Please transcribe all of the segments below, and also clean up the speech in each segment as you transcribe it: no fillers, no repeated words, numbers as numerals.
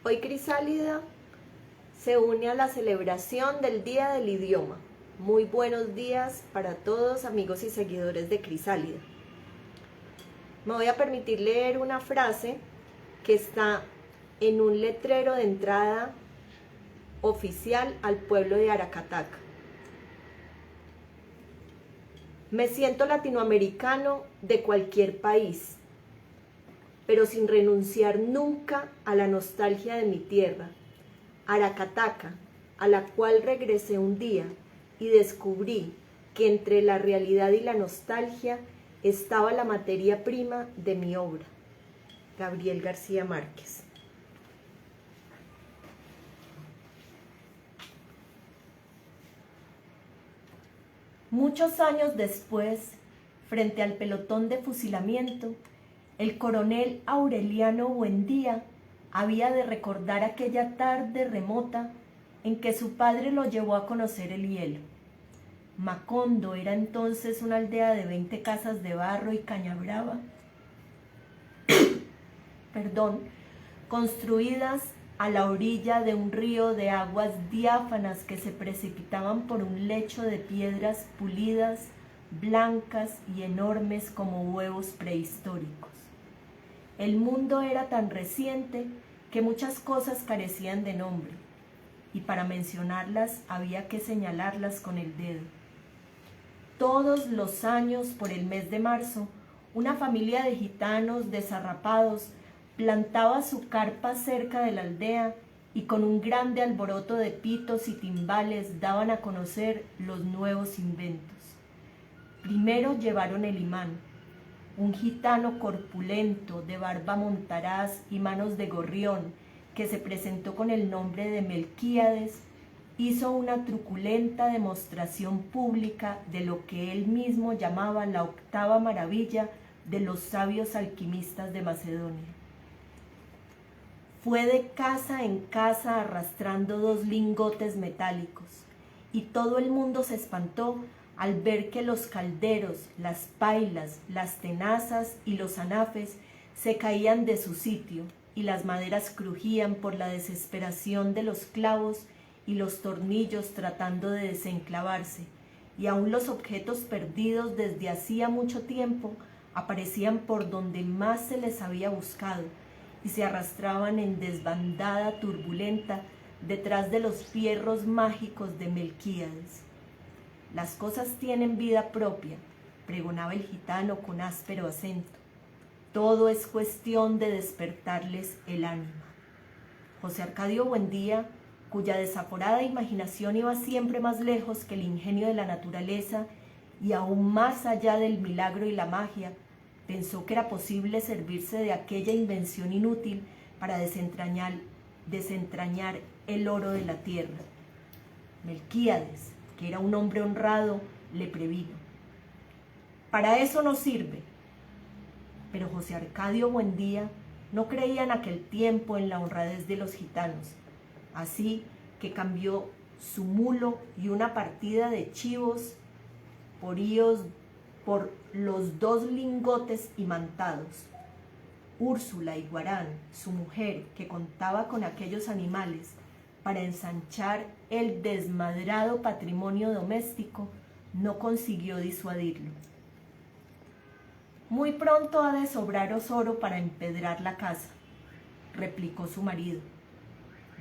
Hoy Crisálida se une a la celebración del Día del Idioma. Muy buenos días para todos, amigos y seguidores de Crisálida. Me voy a permitir leer una frase que está en un letrero de entrada oficial al pueblo de Aracataca. Me siento latinoamericano de cualquier país, pero sin renunciar nunca a la nostalgia de mi tierra, Aracataca, a la cual regresé un día y descubrí que entre la realidad y la nostalgia estaba la materia prima de mi obra. Gabriel García Márquez. Muchos años después, frente al pelotón de fusilamiento, el coronel Aureliano Buendía había de recordar aquella tarde remota en que su padre lo llevó a conocer el hielo. Macondo era entonces una aldea de 20 casas de barro y caña brava, construidas a la orilla de un río de aguas diáfanas que se precipitaban por un lecho de piedras pulidas, blancas y enormes como huevos prehistóricos. El mundo era tan reciente que muchas cosas carecían de nombre, y para mencionarlas había que señalarlas con el dedo. Todos los años, por el mes de marzo, una familia de gitanos desarrapados plantaba su carpa cerca de la aldea y con un grande alboroto de pitos y timbales daban a conocer los nuevos inventos. Primero llevaron el imán. Un gitano corpulento, de barba montaraz y manos de gorrión, que se presentó con el nombre de Melquíades, hizo una truculenta demostración pública de lo que él mismo llamaba la octava maravilla de los sabios alquimistas de Macedonia. Fue de casa en casa arrastrando 2 lingotes metálicos, y todo el mundo se espantó al ver que los calderos, las pailas, las tenazas y los anafes se caían de su sitio y las maderas crujían por la desesperación de los clavos y los tornillos tratando de desenclavarse, y aún los objetos perdidos desde hacía mucho tiempo aparecían por donde más se les había buscado y se arrastraban en desbandada turbulenta detrás de los fierros mágicos de Melquíades. Las cosas tienen vida propia, pregonaba el gitano con áspero acento. Todo es cuestión de despertarles el ánima. José Arcadio Buendía, cuya desaforada imaginación iba siempre más lejos que el ingenio de la naturaleza y aún más allá del milagro y la magia, pensó que era posible servirse de aquella invención inútil para desentrañar el oro de la tierra. Melquíades, que era un hombre honrado, le previno: para eso no sirve. Pero José Arcadio Buendía no creía en aquel tiempo en la honradez de los gitanos, así que cambió su mulo y una partida de chivos por los 2 lingotes imantados. Úrsula Iguarán, su mujer, que contaba con aquellos animales para ensanchar el desmadrado patrimonio doméstico, no consiguió disuadirlo. Muy pronto ha de sobraros oro para empedrar la casa, replicó su marido.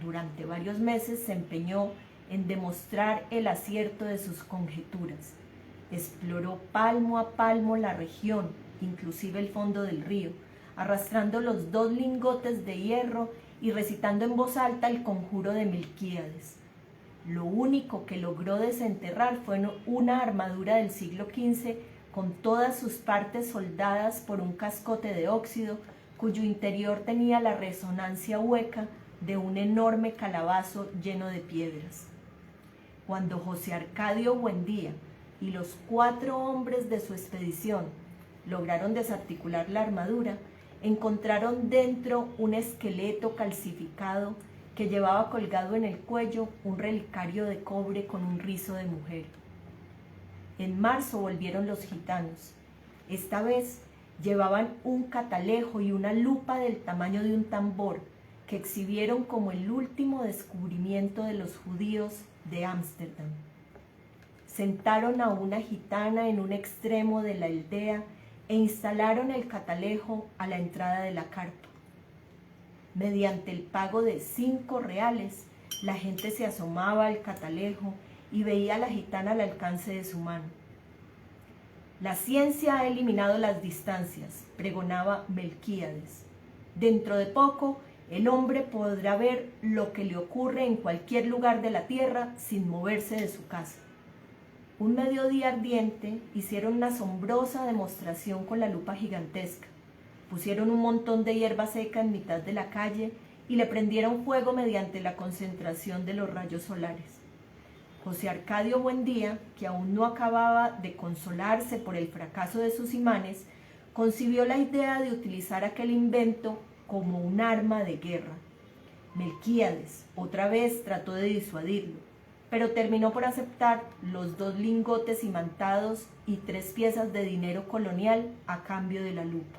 Durante varios meses se empeñó en demostrar el acierto de sus conjeturas. Exploró palmo a palmo la región, inclusive el fondo del río, arrastrando los 2 lingotes de hierro y recitando en voz alta el conjuro de Melquíades. Lo único que logró desenterrar fue una armadura del siglo XV con todas sus partes soldadas por un cascote de óxido, cuyo interior tenía la resonancia hueca de un enorme calabazo lleno de piedras. Cuando José Arcadio Buendía y los 4 hombres de su expedición lograron desarticular la armadura, encontraron dentro un esqueleto calcificado que que llevaba colgado en el cuello un relicario de cobre con un rizo de mujer. En marzo volvieron los gitanos. Esta vez llevaban un catalejo y una lupa del tamaño de un tambor que exhibieron como el último descubrimiento de los judíos de Ámsterdam. Sentaron a una gitana en un extremo de la aldea e instalaron el catalejo a la entrada de la carpa. Mediante el pago de 5 reales, la gente se asomaba al catalejo y veía a la gitana al alcance de su mano. La ciencia ha eliminado las distancias, pregonaba Melquíades. Dentro de poco, el hombre podrá ver lo que le ocurre en cualquier lugar de la tierra sin moverse de su casa. Un mediodía ardiente hicieron una asombrosa demostración con la lupa gigantesca. Pusieron un montón de hierba seca en mitad de la calle y le prendieron fuego mediante la concentración de los rayos solares. José Arcadio Buendía, que aún no acababa de consolarse por el fracaso de sus imanes, concibió la idea de utilizar aquel invento como un arma de guerra. Melquíades otra vez trató de disuadirlo, pero terminó por aceptar los 2 lingotes imantados y 3 piezas de dinero colonial a cambio de la lupa.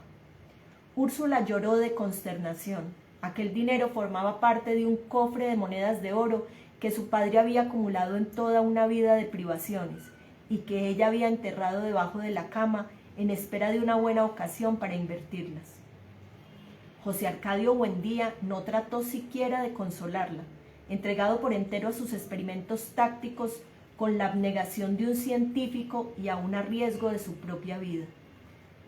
Úrsula lloró de consternación. Aquel dinero formaba parte de un cofre de monedas de oro que su padre había acumulado en toda una vida de privaciones y que ella había enterrado debajo de la cama en espera de una buena ocasión para invertirlas. José Arcadio Buendía no trató siquiera de consolarla, entregado por entero a sus experimentos tácticos con la abnegación de un científico y aún a riesgo de su propia vida.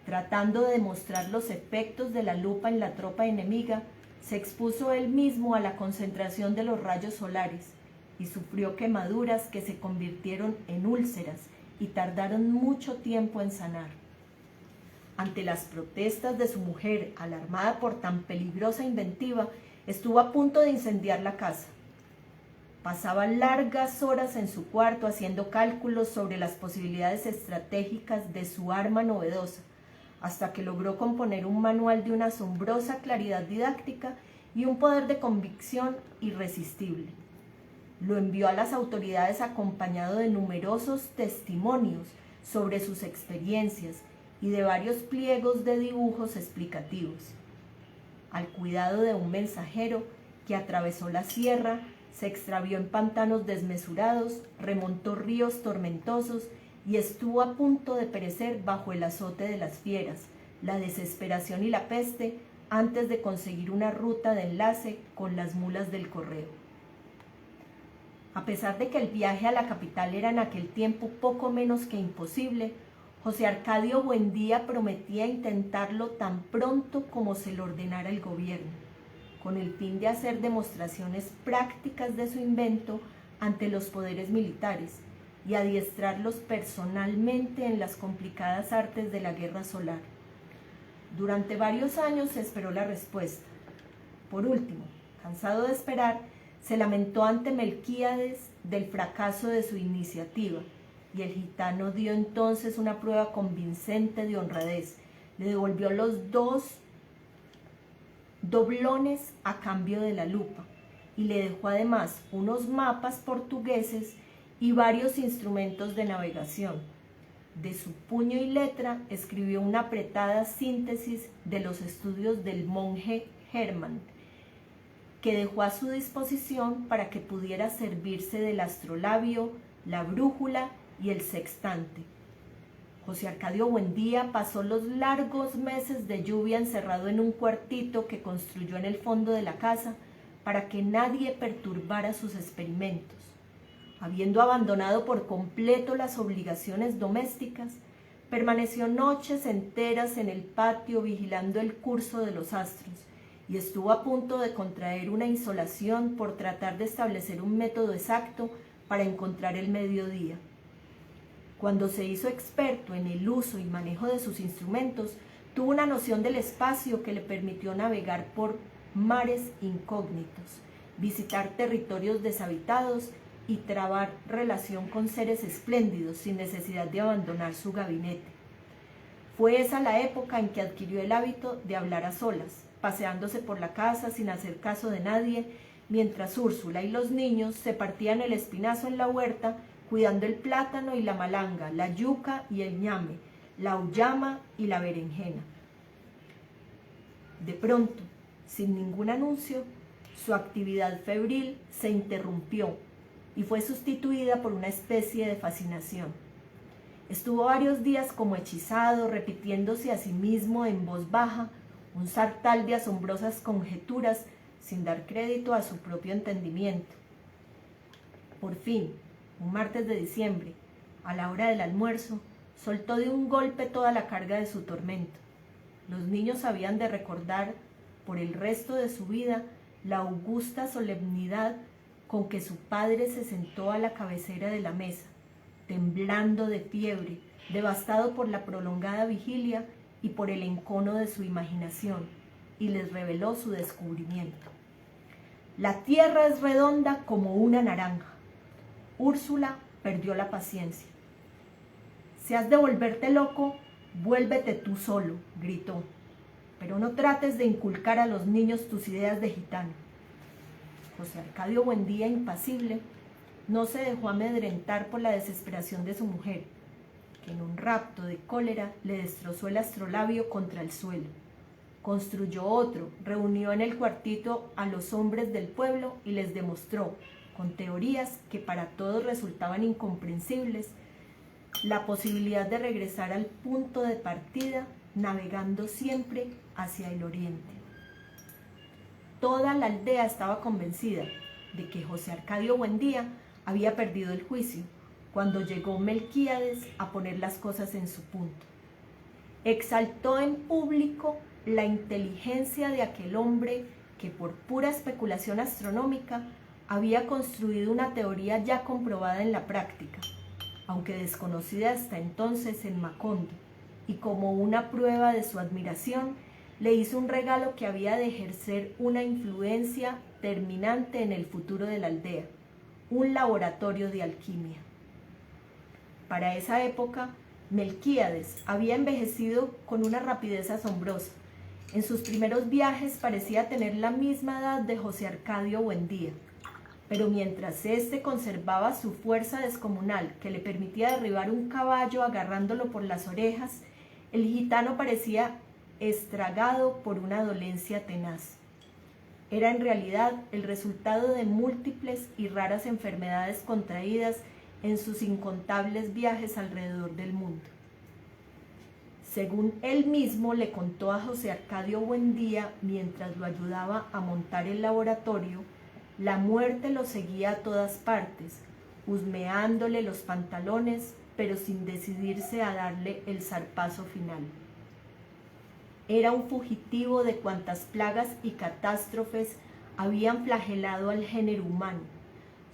Tratando de demostrar los efectos de la lupa en la tropa enemiga, se expuso él mismo a la concentración de los rayos solares y sufrió quemaduras que se convirtieron en úlceras y tardaron mucho tiempo en sanar. Ante las protestas de su mujer, alarmada por tan peligrosa inventiva, estuvo a punto de incendiar la casa. Pasaba largas horas en su cuarto haciendo cálculos sobre las posibilidades estratégicas de su arma novedosa, hasta que logró componer un manual de una asombrosa claridad didáctica y un poder de convicción irresistible. Lo envió a las autoridades acompañado de numerosos testimonios sobre sus experiencias y de varios pliegos de dibujos explicativos. Al cuidado de un mensajero que atravesó la sierra, se extravió en pantanos desmesurados, remontó ríos tormentosos y estuvo a punto de perecer bajo el azote de las fieras, la desesperación y la peste antes de conseguir una ruta de enlace con las mulas del correo. A pesar de que el viaje a la capital era en aquel tiempo poco menos que imposible, José Arcadio Buendía prometía intentarlo tan pronto como se lo ordenara el gobierno, con el fin de hacer demostraciones prácticas de su invento ante los poderes militares y adiestrarlos personalmente en las complicadas artes de la guerra solar. Durante varios años se esperó la respuesta. Por último, cansado de esperar, se lamentó ante Melquíades del fracaso de su iniciativa, y el gitano dio entonces una prueba convincente de honradez. Le devolvió los 2 doblones a cambio de la lupa, y le dejó además unos mapas portugueses y varios instrumentos de navegación. De su puño y letra escribió una apretada síntesis de los estudios del monje Hermann, que dejó a su disposición para que pudiera servirse del astrolabio, la brújula y el sextante. José Arcadio Buendía pasó los largos meses de lluvia encerrado en un cuartito que construyó en el fondo de la casa para que nadie perturbara sus experimentos. Habiendo abandonado por completo las obligaciones domésticas, permaneció noches enteras en el patio vigilando el curso de los astros y estuvo a punto de contraer una insolación por tratar de establecer un método exacto para encontrar el mediodía. Cuando se hizo experto en el uso y manejo de sus instrumentos, tuvo una noción del espacio que le permitió navegar por mares incógnitos, visitar territorios deshabitados y trabar relación con seres espléndidos sin necesidad de abandonar su gabinete. Fue esa la época en que adquirió el hábito de hablar a solas, paseándose por la casa sin hacer caso de nadie mientras Úrsula y los niños se partían el espinazo en la huerta, cuidando el plátano y la malanga, la yuca y el ñame, la uyama y la berenjena. De pronto, sin ningún anuncio, su actividad febril se interrumpió y fue sustituida por una especie de fascinación. Estuvo varios días como hechizado, repitiéndose a sí mismo en voz baja un sartal de asombrosas conjeturas sin dar crédito a su propio entendimiento. Por fin, un martes de diciembre, a la hora del almuerzo, soltó de un golpe toda la carga de su tormento. Los niños habían de recordar por el resto de su vida la augusta solemnidad con que su padre se sentó a la cabecera de la mesa, temblando de fiebre, devastado por la prolongada vigilia y por el encono de su imaginación, y les reveló su descubrimiento. La tierra es redonda como una naranja. Úrsula perdió la paciencia. Si has de volverte loco, vuélvete tú solo, gritó, pero no trates de inculcar a los niños tus ideas de gitano. José Arcadio Buendía, impasible, no se dejó amedrentar por la desesperación de su mujer, que en un rapto de cólera le destrozó el astrolabio contra el suelo. Construyó otro, reunió en el cuartito a los hombres del pueblo y les demostró, con teorías que para todos resultaban incomprensibles, la posibilidad de regresar al punto de partida navegando siempre hacia el oriente. Toda la aldea estaba convencida de que José Arcadio Buendía había perdido el juicio cuando llegó Melquíades a poner las cosas en su punto. Exaltó en público la inteligencia de aquel hombre que por pura especulación astronómica había construido una teoría ya comprobada en la práctica, aunque desconocida hasta entonces en Macondo, y como una prueba de su admiración, le hizo un regalo que había de ejercer una influencia terminante en el futuro de la aldea, un laboratorio de alquimia. Para esa época, Melquíades había envejecido con una rapidez asombrosa. En sus primeros viajes parecía tener la misma edad de José Arcadio Buendía, pero mientras éste conservaba su fuerza descomunal que le permitía derribar un caballo agarrándolo por las orejas, el gitano parecía estragado por una dolencia tenaz. Era en realidad el resultado de múltiples y raras enfermedades contraídas en sus incontables viajes alrededor del mundo. Según él mismo le contó a José Arcadio Buendía mientras lo ayudaba a montar el laboratorio, la muerte lo seguía a todas partes, husmeándole los pantalones, pero sin decidirse a darle el zarpazo final. Era un fugitivo de cuantas plagas y catástrofes habían flagelado al género humano.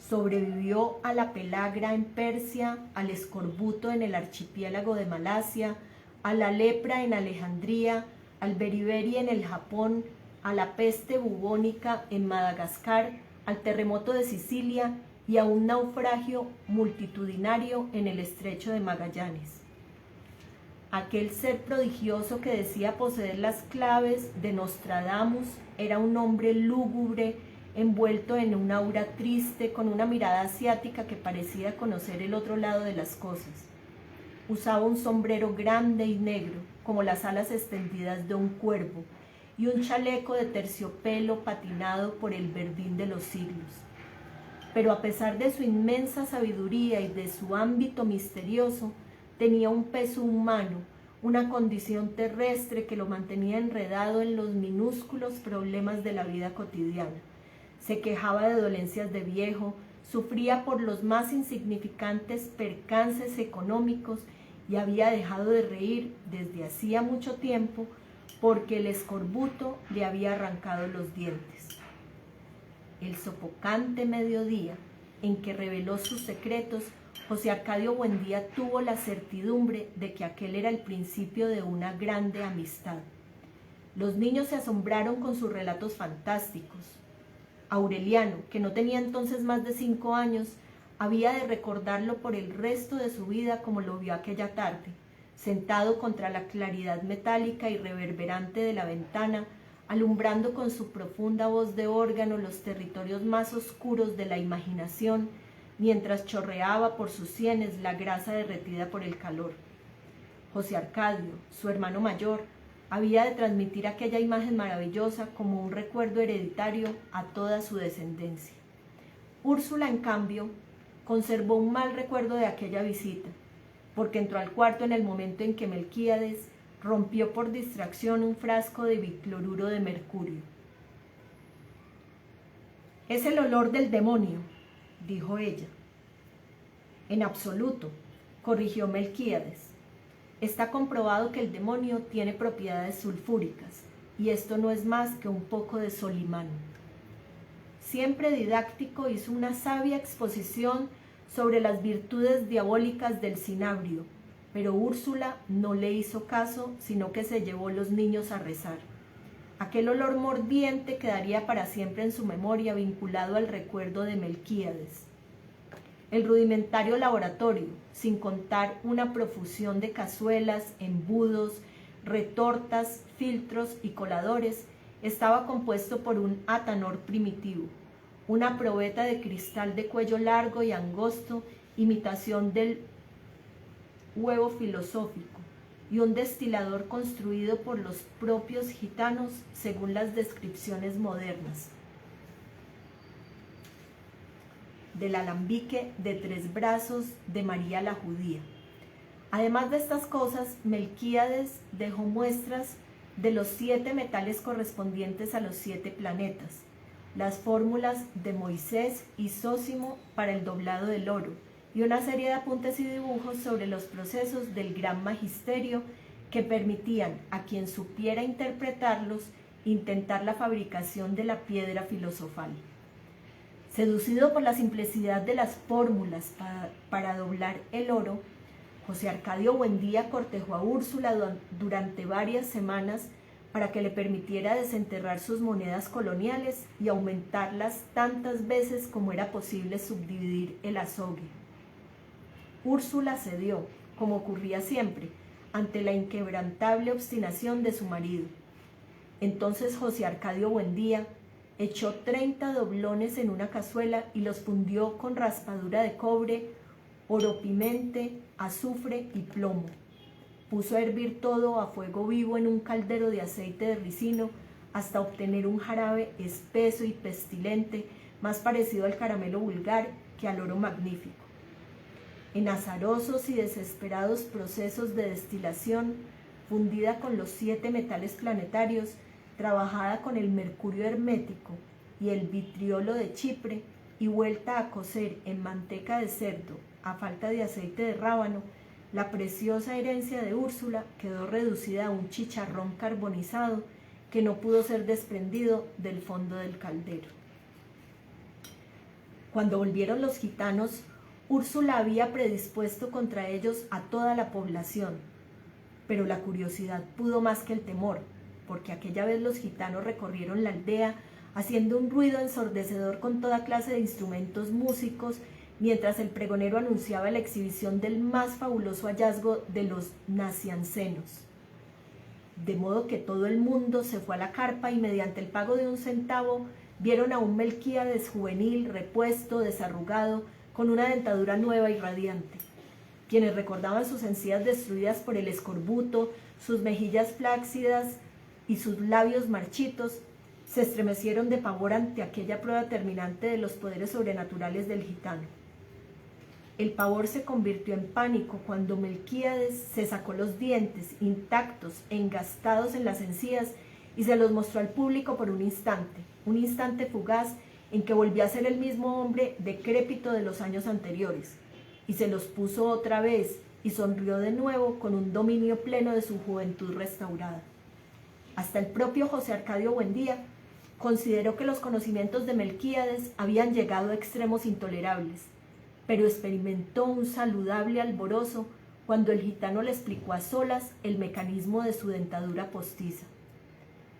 Sobrevivió a la pelagra en Persia, al escorbuto en el archipiélago de Malasia, a la lepra en Alejandría, al beriberi en el Japón, a la peste bubónica en Madagascar, al terremoto de Sicilia y a un naufragio multitudinario en el estrecho de Magallanes. Aquel ser prodigioso que decía poseer las claves de Nostradamus era un hombre lúgubre, envuelto en un aura triste, con una mirada asiática que parecía conocer el otro lado de las cosas. Usaba un sombrero grande y negro, como las alas extendidas de un cuervo, y un chaleco de terciopelo patinado por el verdín de los siglos. Pero a pesar de su inmensa sabiduría y de su ámbito misterioso, tenía un peso humano, una condición terrestre que lo mantenía enredado en los minúsculos problemas de la vida cotidiana. Se quejaba de dolencias de viejo, sufría por los más insignificantes percances económicos y había dejado de reír desde hacía mucho tiempo porque el escorbuto le había arrancado los dientes. El sofocante mediodía en que reveló sus secretos, José Arcadio Buendía tuvo la certidumbre de que aquel era el principio de una grande amistad. Los niños se asombraron con sus relatos fantásticos. Aureliano, que no tenía entonces más de 5 años, había de recordarlo por el resto de su vida como lo vio aquella tarde, sentado contra la claridad metálica y reverberante de la ventana, alumbrando con su profunda voz de órgano los territorios más oscuros de la imaginación, mientras chorreaba por sus sienes la grasa derretida por el calor. José Arcadio, su hermano mayor, había de transmitir aquella imagen maravillosa como un recuerdo hereditario a toda su descendencia. Úrsula, en cambio, conservó un mal recuerdo de aquella visita, porque entró al cuarto en el momento en que Melquíades rompió por distracción un frasco de bicloruro de mercurio. «Es el olor del demonio», dijo ella. «En absoluto», corrigió Melquíades. «Está comprobado que el demonio tiene propiedades sulfúricas, y esto no es más que un poco de Solimán». Siempre didáctico, hizo una sabia exposición sobre las virtudes diabólicas del cinabrio, pero Úrsula no le hizo caso, sino que se llevó los niños a rezar. Aquel olor mordiente quedaría para siempre en su memoria, vinculado al recuerdo de Melquíades. El rudimentario laboratorio, sin contar una profusión de cazuelas, embudos, retortas, filtros y coladores, estaba compuesto por un atanor primitivo, una probeta de cristal de cuello largo y angosto, imitación del huevo filosófico, y un destilador construido por los propios gitanos según las descripciones modernas. Del alambique de 3 brazos de María la Judía. Además de estas cosas, Melquíades dejó muestras de los 7 metales correspondientes a los 7 planetas, las fórmulas de Moisés y Zósimo para el doblado del oro, y una serie de apuntes y dibujos sobre los procesos del gran magisterio que permitían a quien supiera interpretarlos intentar la fabricación de la piedra filosofal. Seducido por la simplicidad de las fórmulas para doblar el oro, José Arcadio Buendía cortejó a Úrsula durante varias semanas para que le permitiera desenterrar sus monedas coloniales y aumentarlas tantas veces como era posible subdividir el azogue. Úrsula cedió, como ocurría siempre, ante la inquebrantable obstinación de su marido. Entonces José Arcadio Buendía echó 30 doblones en una cazuela y los fundió con raspadura de cobre, oro-pimente, azufre y plomo. Puso a hervir todo a fuego vivo en un caldero de aceite de ricino hasta obtener un jarabe espeso y pestilente, más parecido al caramelo vulgar que al oro magnífico. En azarosos y desesperados procesos de destilación, fundida con los 7 metales planetarios, trabajada con el mercurio hermético y el vitriolo de Chipre y vuelta a cocer en manteca de cerdo a falta de aceite de rábano, la preciosa herencia de Úrsula quedó reducida a un chicharrón carbonizado que no pudo ser desprendido del fondo del caldero. Cuando volvieron los gitanos, Úrsula había predispuesto contra ellos a toda la población, pero la curiosidad pudo más que el temor, porque aquella vez los gitanos recorrieron la aldea haciendo un ruido ensordecedor con toda clase de instrumentos músicos, mientras el pregonero anunciaba la exhibición del más fabuloso hallazgo de los naciancenos. De modo que todo el mundo se fue a la carpa y mediante el pago de 1 centavo vieron a un Melquíades juvenil, repuesto, desarrugado, con una dentadura nueva y radiante. Quienes recordaban sus encías destruidas por el escorbuto, sus mejillas flácidas y sus labios marchitos, se estremecieron de pavor ante aquella prueba terminante de los poderes sobrenaturales del gitano. El pavor se convirtió en pánico cuando Melquíades se sacó los dientes intactos, engastados en las encías, y se los mostró al público por un instante fugaz en que volvió a ser el mismo hombre decrépito de los años anteriores, y se los puso otra vez y sonrió de nuevo con un dominio pleno de su juventud restaurada. Hasta el propio José Arcadio Buendía consideró que los conocimientos de Melquíades habían llegado a extremos intolerables, pero experimentó un saludable alborozo cuando el gitano le explicó a solas el mecanismo de su dentadura postiza.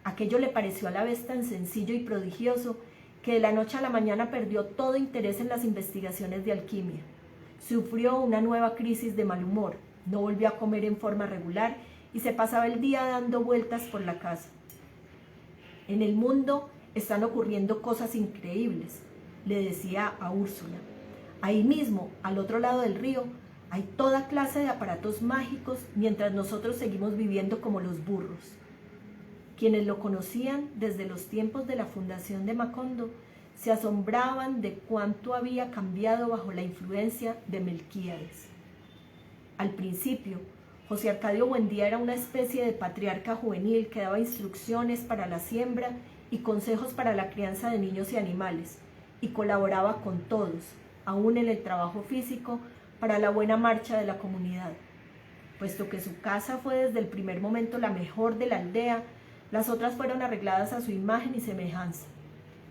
Aquello le pareció a la vez tan sencillo y prodigioso que de la noche a la mañana perdió todo interés en las investigaciones de alquimia. Sufrió una nueva crisis de mal humor, no volvió a comer en forma regular y se pasaba el día dando vueltas por la casa. En el mundo están ocurriendo cosas increíbles, le decía a Úrsula. Ahí mismo, al otro lado del río, hay toda clase de aparatos mágicos mientras nosotros seguimos viviendo como los burros. Quienes lo conocían desde los tiempos de la fundación de Macondo se asombraban de cuánto había cambiado bajo la influencia de Melquíades. Al principio, José Arcadio Buendía era una especie de patriarca juvenil que daba instrucciones para la siembra y consejos para la crianza de niños y animales, y colaboraba con todos, aún en el trabajo físico, para la buena marcha de la comunidad. Puesto que su casa fue desde el primer momento la mejor de la aldea, las otras fueron arregladas a su imagen y semejanza.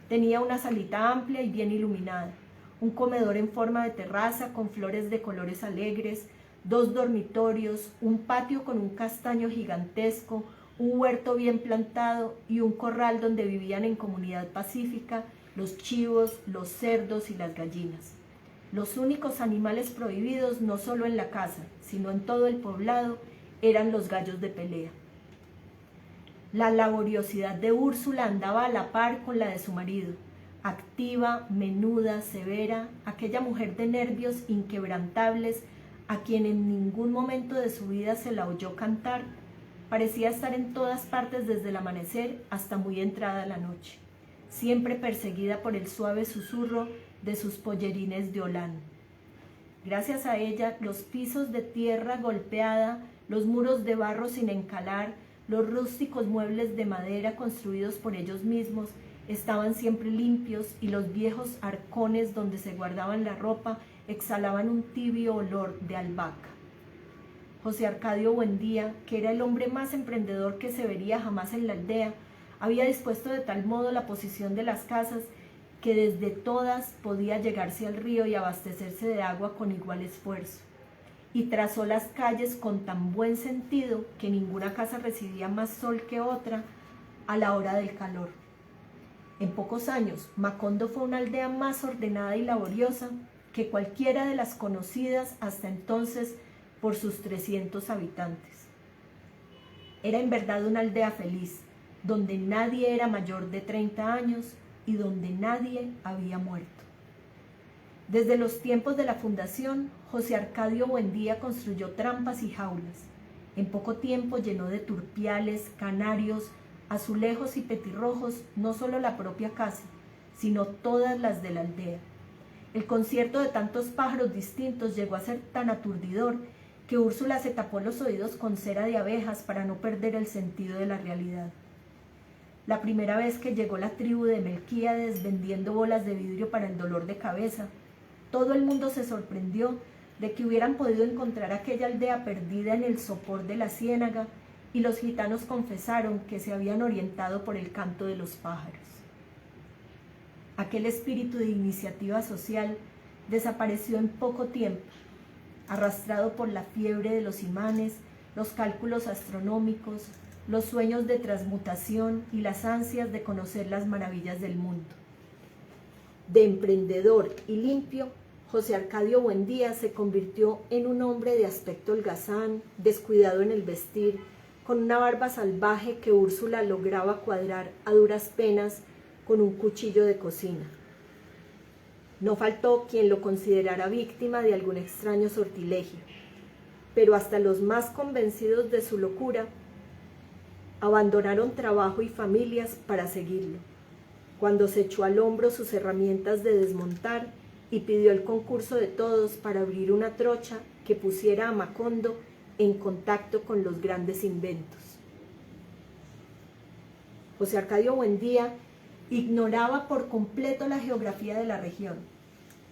Tenía una salita amplia y bien iluminada, un comedor en forma de terraza con flores de colores alegres, 2 dormitorios, un patio con un castaño gigantesco, un huerto bien plantado y un corral donde vivían en comunidad pacífica los chivos, los cerdos y las gallinas. Los únicos animales prohibidos, no solo en la casa, sino en todo el poblado, eran los gallos de pelea. La laboriosidad de Úrsula andaba a la par con la de su marido, activa, menuda, severa, aquella mujer de nervios inquebrantables, a quien en ningún momento de su vida se la oyó cantar, parecía estar en todas partes desde el amanecer hasta muy entrada la noche, siempre perseguida por el suave susurro de sus pollerines de holán. Gracias a ella, los pisos de tierra golpeada, los muros de barro sin encalar, los rústicos muebles de madera construidos por ellos mismos estaban siempre limpios y los viejos arcones donde se guardaban la ropa exhalaban un tibio olor de albahaca. José Arcadio Buendía, que era el hombre más emprendedor que se vería jamás en la aldea, había dispuesto de tal modo la posición de las casas que desde todas podía llegarse al río y abastecerse de agua con igual esfuerzo. Y trazó las calles con tan buen sentido que ninguna casa recibía más sol que otra a la hora del calor. En pocos años, Macondo fue una aldea más ordenada y laboriosa que cualquiera de las conocidas hasta entonces por sus 300 habitantes. Era en verdad una aldea feliz, donde nadie era mayor de 30 años y donde nadie había muerto. Desde los tiempos de la fundación, José Arcadio Buendía construyó trampas y jaulas. En poco tiempo llenó de turpiales, canarios, azulejos y petirrojos no solo la propia casa, sino todas las de la aldea. El concierto de tantos pájaros distintos llegó a ser tan aturdidor que Úrsula se tapó los oídos con cera de abejas para no perder el sentido de la realidad. La primera vez que llegó la tribu de Melquíades vendiendo bolas de vidrio para el dolor de cabeza, todo el mundo se sorprendió de que hubieran podido encontrar aquella aldea perdida en el sopor de la ciénaga, y los gitanos confesaron que se habían orientado por el canto de los pájaros. Aquel espíritu de iniciativa social desapareció en poco tiempo, arrastrado por la fiebre de los imanes, los cálculos astronómicos, los sueños de transmutación y las ansias de conocer las maravillas del mundo. De emprendedor y limpio, José Arcadio Buendía se convirtió en un hombre de aspecto holgazán, descuidado en el vestir, con una barba salvaje que Úrsula lograba cuadrar a duras penas con un cuchillo de cocina. No faltó quien lo considerara víctima de algún extraño sortilegio, pero hasta los más convencidos de su locura abandonaron trabajo y familias para seguirlo, cuando se echó al hombro sus herramientas de desmontar y pidió el concurso de todos para abrir una trocha que pusiera a Macondo en contacto con los grandes inventos. José Arcadio Buendía ignoraba por completo la geografía de la región.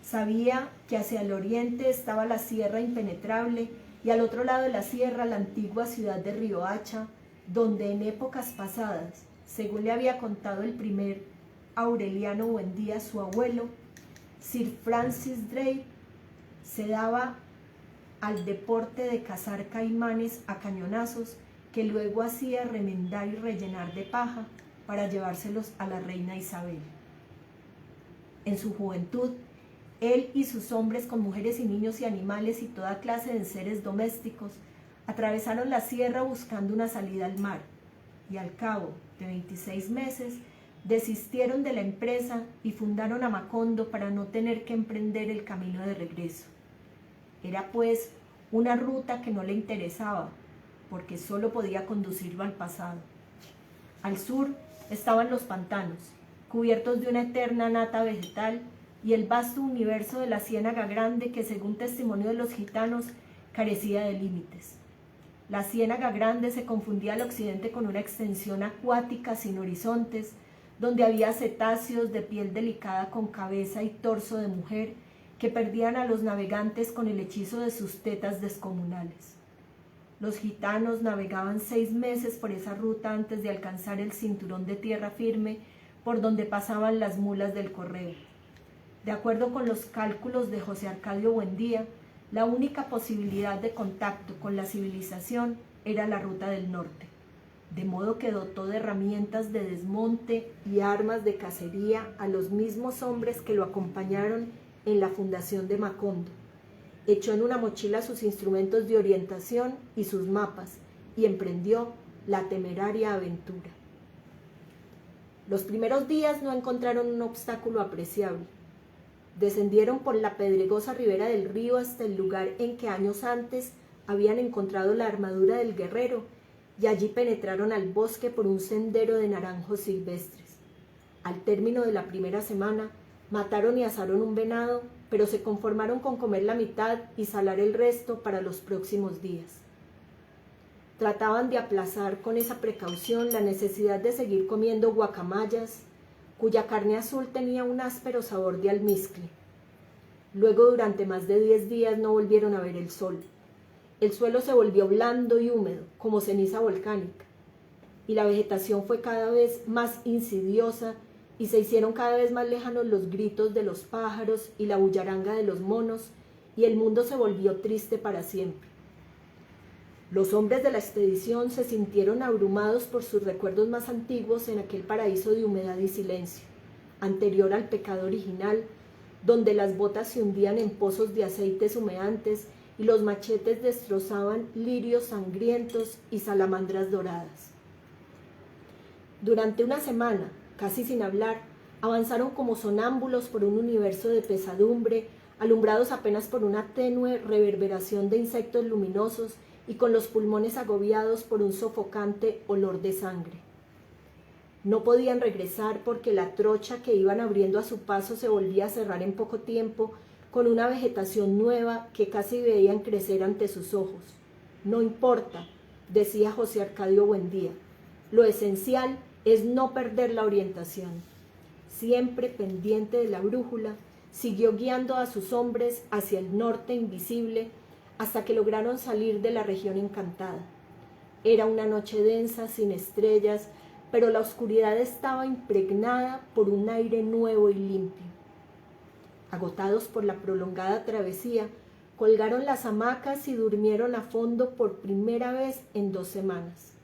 Sabía que hacia el oriente estaba la Sierra Impenetrable y al otro lado de la sierra la antigua ciudad de Riohacha, donde en épocas pasadas, según le había contado el primer Aureliano Buendía, su abuelo, Sir Francis Drake, se daba al deporte de cazar caimanes a cañonazos que luego hacía remendar y rellenar de paja para llevárselos a la reina Isabel. En su juventud, él y sus hombres con mujeres y niños y animales y toda clase de seres domésticos atravesaron la sierra buscando una salida al mar, y al cabo de 26 meses desistieron de la empresa y fundaron a Macondo para no tener que emprender el camino de regreso. Era pues una ruta que no le interesaba, porque solo podía conducirlo al pasado. Al sur estaban los pantanos, cubiertos de una eterna nata vegetal, y el vasto universo de la Ciénaga Grande que, según testimonio de los gitanos, carecía de límites. La Ciénaga Grande se confundía al occidente con una extensión acuática sin horizontes, donde había cetáceos de piel delicada con cabeza y torso de mujer que perdían a los navegantes con el hechizo de sus tetas descomunales. Los gitanos navegaban 6 meses por esa ruta antes de alcanzar el cinturón de tierra firme por donde pasaban las mulas del correo. De acuerdo con los cálculos de José Arcadio Buendía, la única posibilidad de contacto con la civilización era la ruta del norte, de modo que dotó de herramientas de desmonte y armas de cacería a los mismos hombres que lo acompañaron en la fundación de Macondo. Echó en una mochila sus instrumentos de orientación y sus mapas y emprendió la temeraria aventura. Los primeros días no encontraron un obstáculo apreciable. Descendieron por la pedregosa ribera del río hasta el lugar en que años antes habían encontrado la armadura del guerrero, y allí penetraron al bosque por un sendero de naranjos silvestres. Al término de la primera semana, mataron y asaron un venado, pero se conformaron con comer la mitad y salar el resto para los próximos días. Trataban de aplazar con esa precaución la necesidad de seguir comiendo guacamayas, cuya carne azul tenía un áspero sabor de almizcle. Luego, durante más de 10 días no volvieron a ver el sol. El suelo se volvió blando y húmedo, como ceniza volcánica, y la vegetación fue cada vez más insidiosa y se hicieron cada vez más lejanos los gritos de los pájaros y la bullaranga de los monos, y el mundo se volvió triste para siempre. Los hombres de la expedición se sintieron abrumados por sus recuerdos más antiguos en aquel paraíso de humedad y silencio, anterior al pecado original, donde las botas se hundían en pozos de aceites humeantes y los machetes destrozaban lirios sangrientos y salamandras doradas. Durante una semana, casi sin hablar, avanzaron como sonámbulos por un universo de pesadumbre, alumbrados apenas por una tenue reverberación de insectos luminosos y con los pulmones agobiados por un sofocante olor de sangre. No podían regresar porque la trocha que iban abriendo a su paso se volvía a cerrar en poco tiempo con una vegetación nueva que casi veían crecer ante sus ojos. No importa, decía José Arcadio Buendía, lo esencial es no perder la orientación. Siempre pendiente de la brújula, siguió guiando a sus hombres hacia el norte invisible hasta que lograron salir de la región encantada. Era una noche densa, sin estrellas, pero la oscuridad estaba impregnada por un aire nuevo y limpio. Agotados por la prolongada travesía, colgaron las hamacas y durmieron a fondo por primera vez en 2 semanas.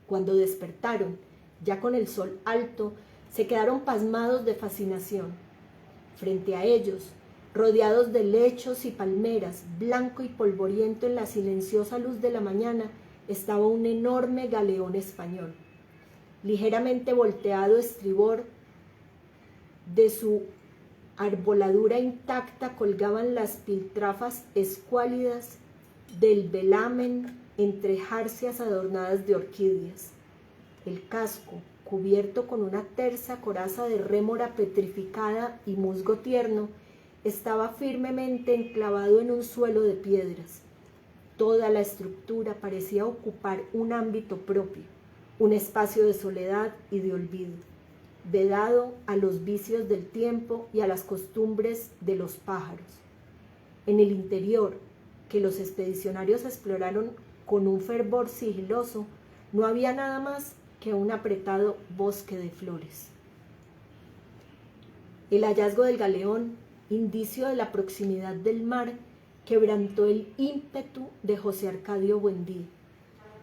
Cuando despertaron, ya con el sol alto, se quedaron pasmados de fascinación. Frente a ellos, rodeados de lechos y palmeras, blanco y polvoriento en la silenciosa luz de la mañana, estaba un enorme galeón español. Ligeramente volteado estribor, de su arboladura intacta colgaban las piltrafas escuálidas del velamen entre jarcias adornadas de orquídeas. El casco, cubierto con una tersa coraza de rémora petrificada y musgo tierno, estaba firmemente enclavado en un suelo de piedras. Toda la estructura parecía ocupar un ámbito propio, un espacio de soledad y de olvido, vedado a los vicios del tiempo y a las costumbres de los pájaros. En el interior, que los expedicionarios exploraron con un fervor sigiloso, no había nada más que un apretado bosque de flores. El hallazgo del galeón, indicio de la proximidad del mar, quebrantó el ímpetu de José Arcadio Buendía.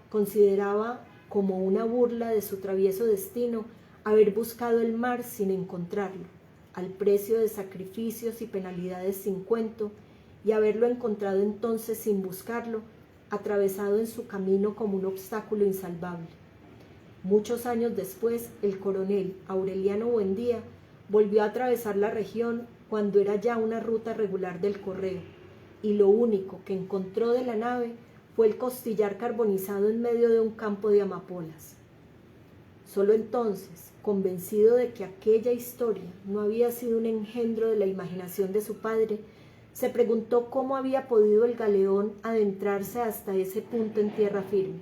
Consideraba como una burla de su travieso destino haber buscado el mar sin encontrarlo, al precio de sacrificios y penalidades sin cuento, y haberlo encontrado entonces sin buscarlo, atravesado en su camino como un obstáculo insalvable. Muchos años después, el coronel Aureliano Buendía volvió a atravesar la región cuando era ya una ruta regular del correo, y lo único que encontró de la nave fue el costillar carbonizado en medio de un campo de amapolas. Solo entonces, convencido de que aquella historia no había sido un engendro de la imaginación de su padre, se preguntó cómo había podido el galeón adentrarse hasta ese punto en tierra firme.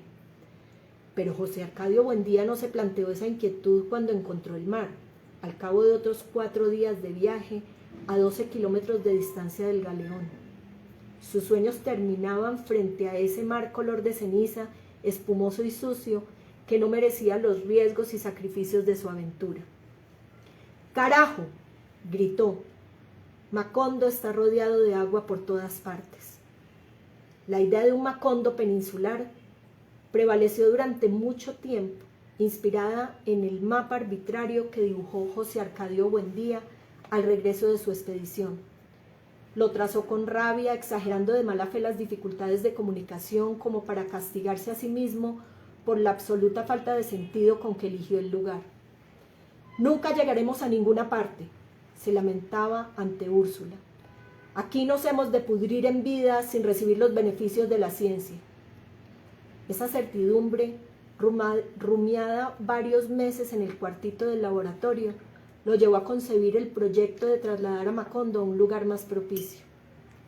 Pero José Arcadio Buendía no se planteó esa inquietud cuando encontró el mar, al cabo de otros 4 días de viaje, a 12 kilómetros de distancia del galeón. Sus sueños terminaban frente a ese mar color de ceniza, espumoso y sucio, que no merecía los riesgos y sacrificios de su aventura. ¡Carajo!, gritó. Macondo está rodeado de agua por todas partes. La idea de un Macondo peninsular prevaleció durante mucho tiempo, inspirada en el mapa arbitrario que dibujó José Arcadio Buendía al regreso de su expedición. Lo trazó con rabia, exagerando de mala fe las dificultades de comunicación como para castigarse a sí mismo por la absoluta falta de sentido con que eligió el lugar. «Nunca llegaremos a ninguna parte», se lamentaba ante Úrsula. «Aquí nos hemos de pudrir en vida sin recibir los beneficios de la ciencia». Esa certidumbre, rumiada varios meses en el cuartito del laboratorio, lo llevó a concebir el proyecto de trasladar a Macondo a un lugar más propicio.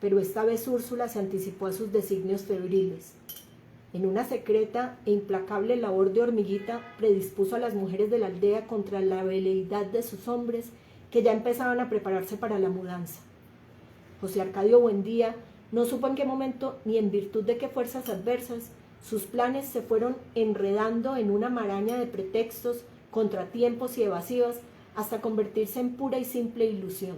Pero esta vez Úrsula se anticipó a sus designios febriles. En una secreta e implacable labor de hormiguita, predispuso a las mujeres de la aldea contra la veleidad de sus hombres, que ya empezaban a prepararse para la mudanza. José Arcadio Buendía no supo en qué momento ni en virtud de qué fuerzas adversas sus planes se fueron enredando en una maraña de pretextos, contratiempos y evasivas hasta convertirse en pura y simple ilusión.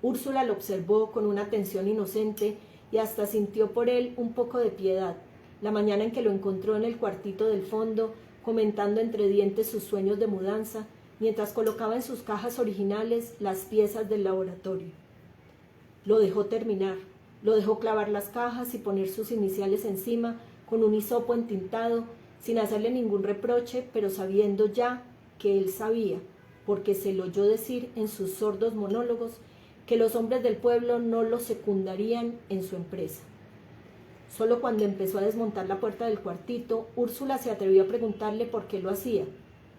Úrsula lo observó con una atención inocente y hasta sintió por él un poco de piedad, la mañana en que lo encontró en el cuartito del fondo, comentando entre dientes sus sueños de mudanza, mientras colocaba en sus cajas originales las piezas del laboratorio. Lo dejó terminar, lo dejó clavar las cajas y poner sus iniciales encima con un hisopo entintado, sin hacerle ningún reproche, pero sabiendo ya que él sabía, porque se lo oyó decir en sus sordos monólogos, que los hombres del pueblo no lo secundarían en su empresa. Solo cuando empezó a desmontar la puerta del cuartito, Úrsula se atrevió a preguntarle por qué lo hacía,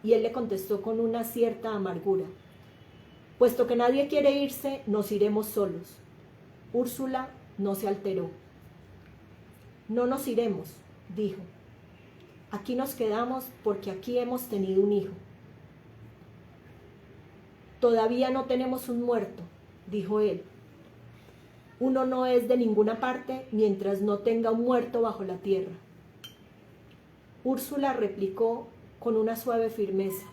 y él le contestó con una cierta amargura: «Puesto que nadie quiere irse, nos iremos solos». Úrsula no se alteró. «No nos iremos», dijo. «Aquí nos quedamos porque aquí hemos tenido un hijo». «Todavía no tenemos un muerto», dijo él. «Uno no es de ninguna parte mientras no tenga un muerto bajo la tierra». Úrsula replicó con una suave firmeza: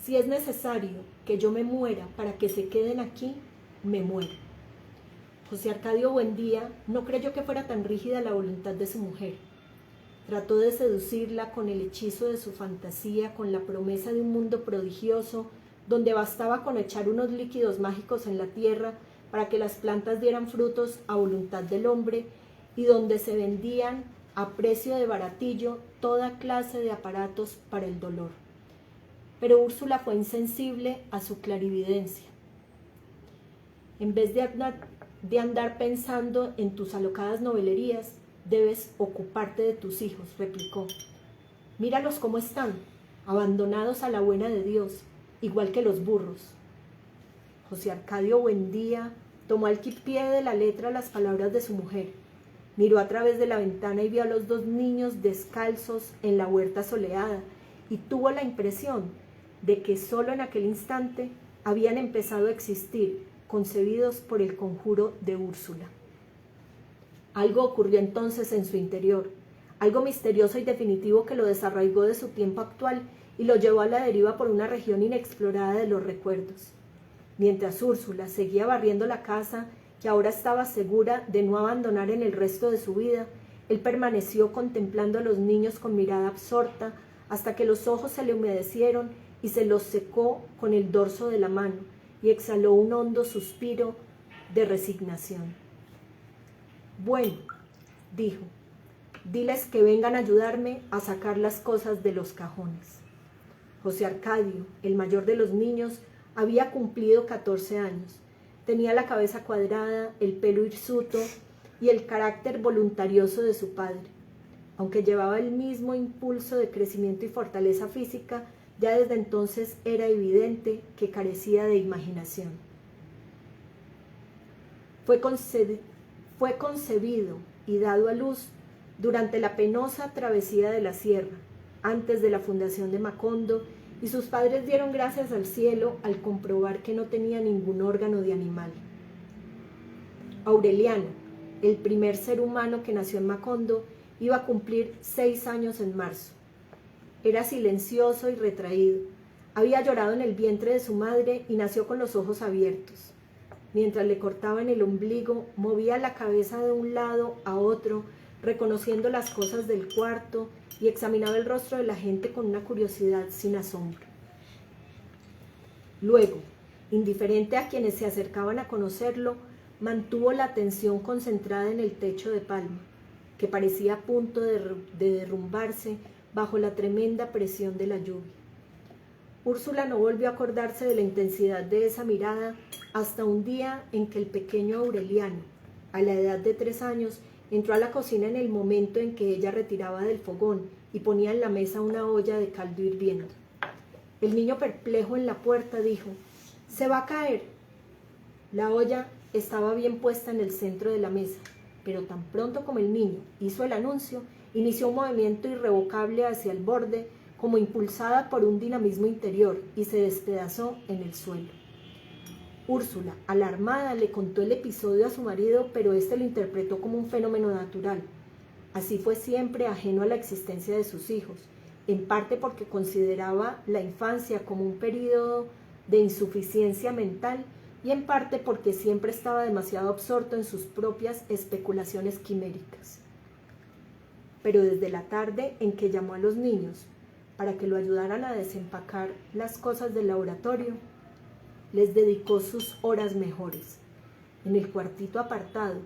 «Si es necesario que yo me muera para que se queden aquí, me muero». José Arcadio Buendía no creyó que fuera tan rígida la voluntad de su mujer. Trató de seducirla con el hechizo de su fantasía, con la promesa de un mundo prodigioso, donde bastaba con echar unos líquidos mágicos en la tierra para que las plantas dieran frutos a voluntad del hombre, y donde se vendían a precio de baratillo toda clase de aparatos para el dolor. Pero Úrsula fue insensible a su clarividencia. «En vez de andar pensando en tus alocadas novelerías, debes ocuparte de tus hijos», replicó. «Míralos cómo están, abandonados a la buena de Dios, igual que los burros». José Arcadio Buendía tomó al pie de la letra las palabras de su mujer, miró a través de la ventana y vio a los 2 niños descalzos en la huerta soleada, y tuvo la impresión de que solo en aquel instante habían empezado a existir, concebidos por el conjuro de Úrsula. Algo ocurrió entonces en su interior, algo misterioso y definitivo que lo desarraigó de su tiempo actual y lo llevó a la deriva por una región inexplorada de los recuerdos. Mientras Úrsula seguía barriendo la casa, que ahora estaba segura de no abandonar en el resto de su vida, él permaneció contemplando a los niños con mirada absorta hasta que los ojos se le humedecieron y se los secó con el dorso de la mano, y exhaló un hondo suspiro de resignación. «Bueno», dijo, diles que vengan a ayudarme a sacar las cosas de los cajones. José Arcadio, el mayor de los niños, había cumplido 14 años. Tenía la cabeza cuadrada, el pelo hirsuto y el carácter voluntarioso de su padre. Aunque llevaba el mismo impulso de crecimiento y fortaleza física, ya desde entonces era evidente que carecía de imaginación. Fue concebido y dado a luz durante la penosa travesía de la sierra, antes de la fundación de Macondo, y sus padres dieron gracias al cielo al comprobar que no tenía ningún órgano de animal. Aureliano, el primer ser humano que nació en Macondo, iba a cumplir 6 años en marzo. Era silencioso y retraído. Había llorado en el vientre de su madre y nació con los ojos abiertos. Mientras le cortaban el ombligo, movía la cabeza de un lado a otro, reconociendo las cosas del cuarto, y examinaba el rostro de la gente con una curiosidad sin asombro. Luego, indiferente a quienes se acercaban a conocerlo, mantuvo la atención concentrada en el techo de palma, que parecía a punto de derrumbarse bajo la tremenda presión de la lluvia. Úrsula no volvió a acordarse de la intensidad de esa mirada hasta un día en que el pequeño Aureliano, a la edad de 3 años, entró a la cocina en el momento en que ella retiraba del fogón y ponía en la mesa una olla de caldo hirviendo. El niño, perplejo en la puerta, dijo: «¡Se va a caer!». La olla estaba bien puesta en el centro de la mesa, pero tan pronto como el niño hizo el anuncio, inició un movimiento irrevocable hacia el borde, como impulsada por un dinamismo interior, y se despedazó en el suelo. Úrsula, alarmada, le contó el episodio a su marido, pero éste lo interpretó como un fenómeno natural. Así fue siempre, ajeno a la existencia de sus hijos, en parte porque consideraba la infancia como un período de insuficiencia mental, y en parte porque siempre estaba demasiado absorto en sus propias especulaciones quiméricas. Pero desde la tarde en que llamó a los niños para que lo ayudaran a desempacar las cosas del laboratorio, les dedicó sus horas mejores. En el cuartito apartado,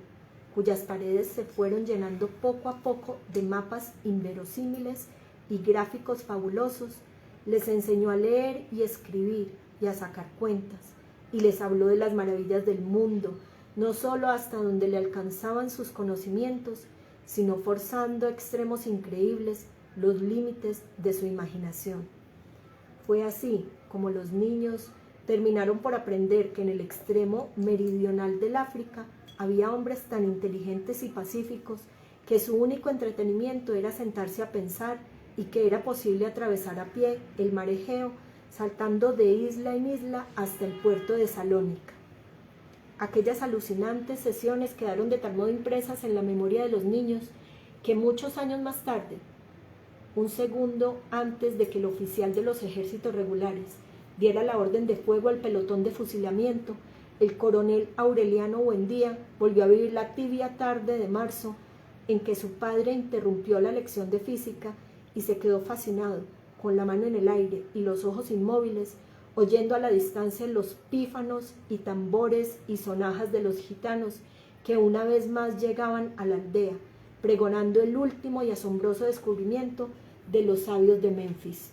cuyas paredes se fueron llenando poco a poco de mapas inverosímiles y gráficos fabulosos, les enseñó a leer y escribir y a sacar cuentas, y les habló de las maravillas del mundo, no solo hasta donde le alcanzaban sus conocimientos, sino forzando a extremos increíbles los límites de su imaginación. Fue así como los niños terminaron por aprender que en el extremo meridional del África había hombres tan inteligentes y pacíficos que su único entretenimiento era sentarse a pensar, y que era posible atravesar a pie el mar Egeo, saltando de isla en isla hasta el puerto de Salónica. Aquellas alucinantes sesiones quedaron de tal modo impresas en la memoria de los niños que muchos años más tarde, un segundo antes de que el oficial de los ejércitos regulares diera la orden de fuego al pelotón de fusilamiento, el coronel Aureliano Buendía volvió a vivir la tibia tarde de marzo en que su padre interrumpió la lección de física y se quedó fascinado, con la mano en el aire y los ojos inmóviles, oyendo a la distancia los pífanos y tambores y sonajas de los gitanos que una vez más llegaban a la aldea, pregonando el último y asombroso descubrimiento de los sabios de Memphis.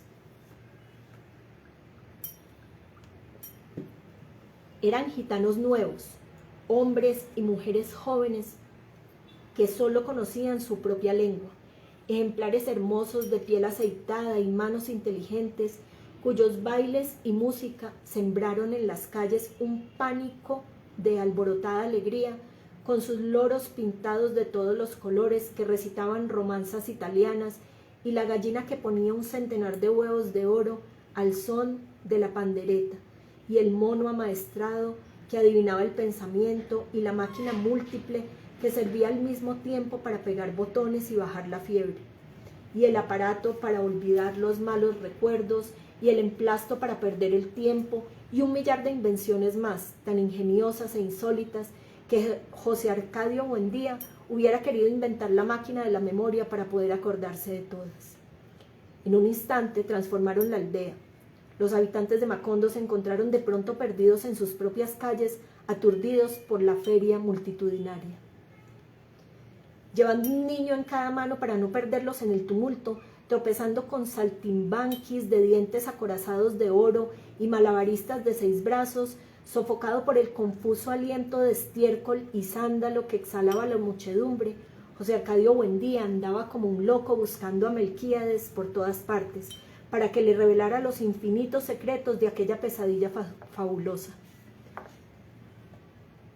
Eran gitanos nuevos, hombres y mujeres jóvenes que solo conocían su propia lengua, ejemplares hermosos de piel aceitada y manos inteligentes, cuyos bailes y música sembraron en las calles un pánico de alborotada alegría, con sus loros pintados de todos los colores que recitaban romanzas italianas, y la gallina que ponía un centenar de huevos de oro al son de la pandereta, y el mono amaestrado que adivinaba el pensamiento, y la máquina múltiple que servía al mismo tiempo para pegar botones y bajar la fiebre, y el aparato para olvidar los malos recuerdos, y el emplasto para perder el tiempo, y un millar de invenciones más, tan ingeniosas e insólitas, que José Arcadio Buendía hubiera querido inventar la máquina de la memoria para poder acordarse de todas. En un instante transformaron la aldea. Los habitantes de Macondo se encontraron de pronto perdidos en sus propias calles, aturdidos por la feria multitudinaria. llevando un niño en cada mano para no perderlos en el tumulto, tropezando con saltimbanquis de dientes acorazados de oro y malabaristas de 6 brazos, sofocado por el confuso aliento de estiércol y sándalo que exhalaba la muchedumbre, José Arcadio Buendía andaba como un loco buscando a Melquíades por todas partes, para que le revelara los infinitos secretos de aquella pesadilla fabulosa.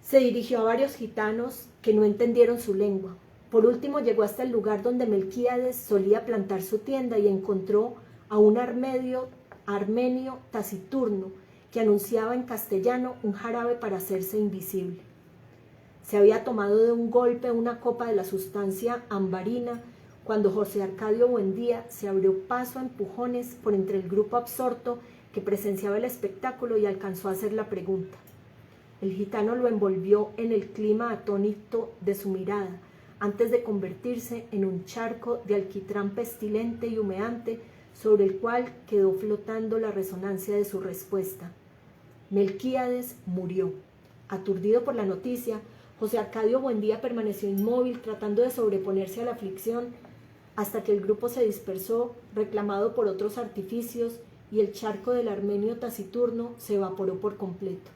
Se dirigió a varios gitanos que no entendieron su lengua. Por último llegó hasta el lugar donde Melquíades solía plantar su tienda y encontró a un armenio taciturno que anunciaba en castellano un jarabe para hacerse invisible. Se había tomado de un golpe una copa de la sustancia ambarina cuando José Arcadio Buendía se abrió paso a empujones por entre el grupo absorto que presenciaba el espectáculo y alcanzó a hacer la pregunta. El gitano lo envolvió en el clima atónito de su mirada, antes de convertirse en un charco de alquitrán pestilente y humeante sobre el cual quedó flotando la resonancia de su respuesta. Melquíades murió. Aturdido por la noticia, José Arcadio Buendía permaneció inmóvil tratando de sobreponerse a la aflicción hasta que el grupo se dispersó, reclamado por otros artificios, y el charco del armenio taciturno se evaporó por completo.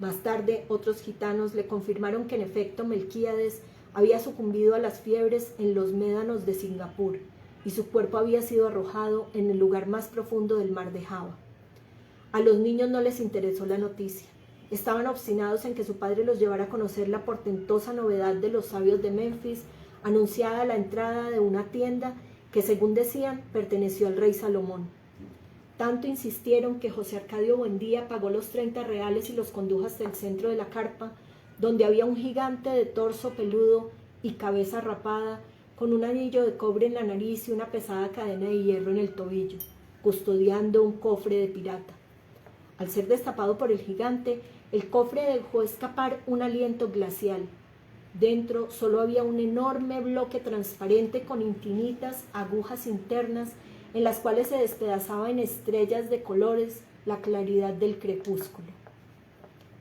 Más tarde, otros gitanos le confirmaron que en efecto Melquíades había sucumbido a las fiebres en los médanos de Singapur y su cuerpo había sido arrojado en el lugar más profundo del mar de Java. A los niños no les interesó la noticia. Estaban obstinados en que su padre los llevara a conocer la portentosa novedad de los sabios de Memphis, anunciada a la entrada de una tienda que, según decían, perteneció al rey Salomón. Tanto insistieron que José Arcadio Buendía pagó los 30 reales y los condujo hasta el centro de la carpa, donde había un gigante de torso peludo y cabeza rapada, con un anillo de cobre en la nariz y una pesada cadena de hierro en el tobillo, custodiando un cofre de pirata. Al ser destapado por el gigante, el cofre dejó escapar un aliento glacial. Dentro solo había un enorme bloque transparente con infinitas agujas internas en las cuales se despedazaba en estrellas de colores la claridad del crepúsculo.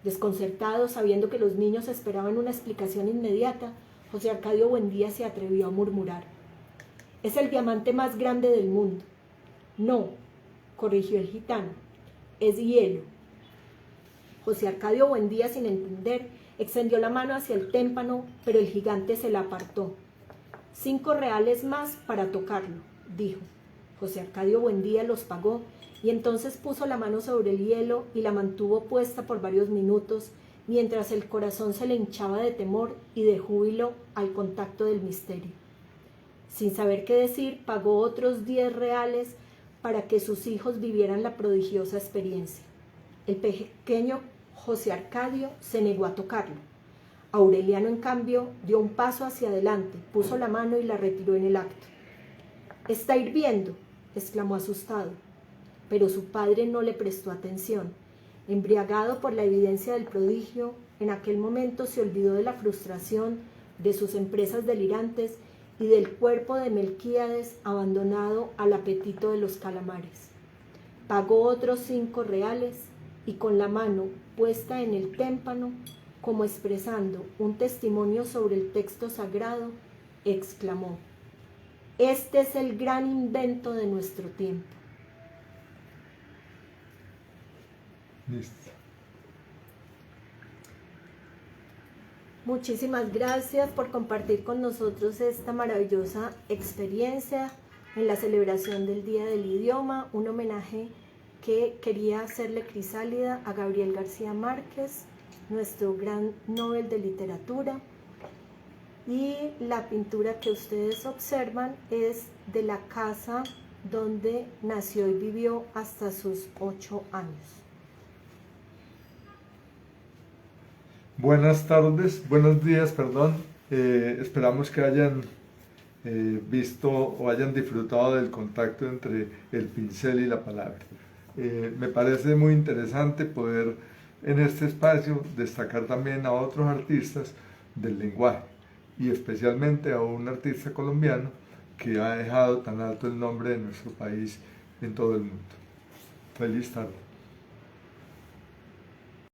Desconcertado, sabiendo que los niños esperaban una explicación inmediata, José Arcadio Buendía se atrevió a murmurar: «Es el diamante más grande del mundo». «No», corrigió el gitano, «es hielo». José Arcadio Buendía, sin entender, extendió la mano hacia el témpano, pero el gigante se la apartó. «5 reales más para tocarlo», dijo. José Arcadio Buendía los pagó y entonces puso la mano sobre el hielo y la mantuvo puesta por varios minutos, mientras el corazón se le hinchaba de temor y de júbilo al contacto del misterio. Sin saber qué decir, pagó otros 10 reales para que sus hijos vivieran la prodigiosa experiencia. El pequeño José Arcadio se negó a tocarlo. Aureliano, en cambio, dio un paso hacia adelante, puso la mano y la retiró en el acto. «Está hirviendo», exclamó asustado, pero su padre no le prestó atención. Embriagado por la evidencia del prodigio, en aquel momento se olvidó de la frustración, de sus empresas delirantes y del cuerpo de Melquíades abandonado al apetito de los calamares. Pagó otros 5 reales y con la mano puesta en el témpano, como expresando un testimonio sobre el texto sagrado, exclamó: «Este es el gran invento de nuestro tiempo». Listo. Muchísimas gracias por compartir con nosotros esta maravillosa experiencia en la celebración del Día del Idioma, un homenaje que quería hacerle Crisálida a Gabriel García Márquez, nuestro gran Nobel de Literatura. Y la pintura que ustedes observan es de la casa donde nació y vivió hasta sus 8 años. Buenas tardes, buenos días, perdón. Esperamos que hayan visto o hayan disfrutado del contacto entre el pincel y la palabra. Me parece muy interesante poder en este espacio destacar también a otros artistas del lenguaje y especialmente a un artista colombiano que ha dejado tan alto el nombre de nuestro país en todo el mundo. Feliz tarde.